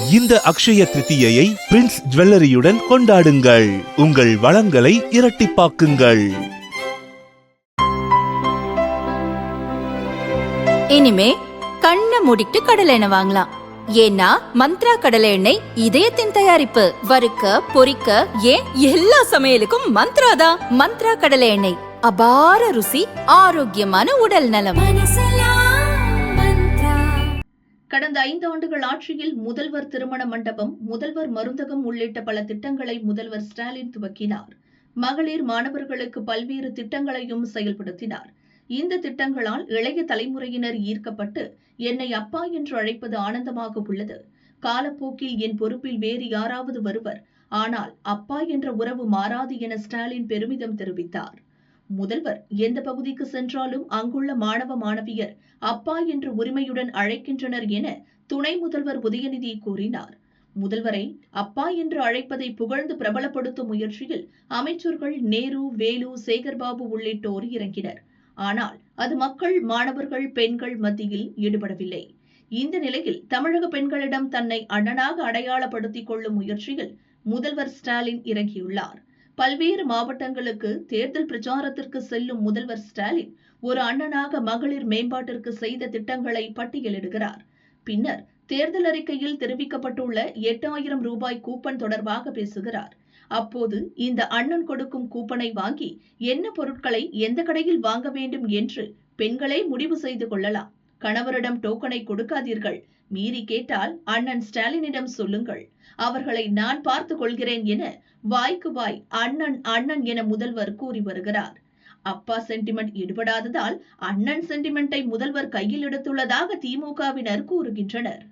இந்த அக்ஷய திருத்தியை பிரின்ஸ் ஜுவல்லரியுடன் கொண்டாடுங்கள். உங்கள் வளங்களை இரட்டிப்பாக்குங்கள். இனிமே கண்ணை மூடிட்டு கடலை எண்ணெய் வாங்கலாம். ஏன்னா மந்த்ரா கடலை எண்ணெய் இதயத்தின் தயாரிப்பு. வறுக்க பொரிக்க ஏன் எல்லா சமையலுக்கும் மந்த்ரா தான். மந்த்ரா கடலை எண்ணெய், அபார ருசி, ஆரோக்கியமான உடல் நலம். கடந்த 5 ஆண்டுகள் ஆட்சியில் முதல்வர் திருமண மண்டபம், முதல்வர் மருந்தகம் உள்ளிட்ட பல திட்டங்களை முதல்வர் ஸ்டாலின் துவக்கினார். மகளிர் மாணவர்களுக்கு பல்வேறு திட்டங்களையும் செயல்படுத்தினார். இந்த திட்டங்களால் இளைய தலைமுறையினர் ஈர்க்கப்பட்டு என்னை அப்பா என்று அழைப்பது ஆனந்தமாக உள்ளது. காலப்போக்கில் என் பொறுப்பில் வேறு யாராவது வருவர், ஆனால் அப்பா என்ற உறவு மாறாது என ஸ்டாலின் பெருமிதம் தெரிவித்தார். முதல்வர் எந்த பகுதிக்கு சென்றாலும் அங்குள்ள மாணவ மாணவியர் அப்பா என்று உரிமையுடன் அழைக்கின்றனர் என துணை முதல்வர் உதயநிதி கூறினார். முதல்வரை அப்பா என்று அழைப்பதை புகழ்ந்து பிரபலப்படுத்தும் முயற்சியில் அமைச்சர்கள் நேரு, வேலு, சேகர்பாபு உள்ளிட்டோர் இறங்கினர். ஆனால் அது மக்கள், மாணவர்கள், பெண்கள் மத்தியில் ஈடுபடவில்லை. இந்த நிலையில் தமிழக பெண்களிடம் தன்னை அண்ணனாக அடையாளப்படுத்திக் கொள்ளும் முயற்சியில் முதல்வர் ஸ்டாலின் இறங்கியுள்ளார். பல்வேறு மாவட்டங்களுக்கு தேர்தல் பிரச்சாரத்திற்கு செல்லும் முதல்வர் ஸ்டாலின் ஒரு அண்ணனாக மகளிர் மேம்பாட்டிற்கு செய்த திட்டங்களை பட்டியலிடுகிறார். பின்னர் தேர்தல் அறிக்கையில் தெரிவிக்கப்பட்டுள்ள 8000 ரூபாய் கூப்பன் தொடர்பாக பேசுகிறார். அப்போது இந்த அண்ணன் கொடுக்கும் கூப்பனை வாங்கி என்ன பொருட்களை எந்த கடையில் வாங்க வேண்டும் என்று பெண்களே முடிவு செய்து கொள்ளலாம். கணவரிடம் டோக்கனை கொடுக்காதீர்கள், மீறி கேட்டால் அண்ணன் ஸ்டாலினிடம் சொல்லுங்கள், அவர்களை நான் பார்த்துக் கொள்கிறேன் என வாய்க்கு வாய் அண்ணன் அண்ணன் என முதல்வர் கூறி வருகிறார். அப்பா சென்டிமெண்ட் ஈடுபடாததால் அண்ணன் சென்டிமெண்டை முதல்வர் கையில் எடுத்துள்ளதாக திமுகவினர் கூறுகின்றனர்.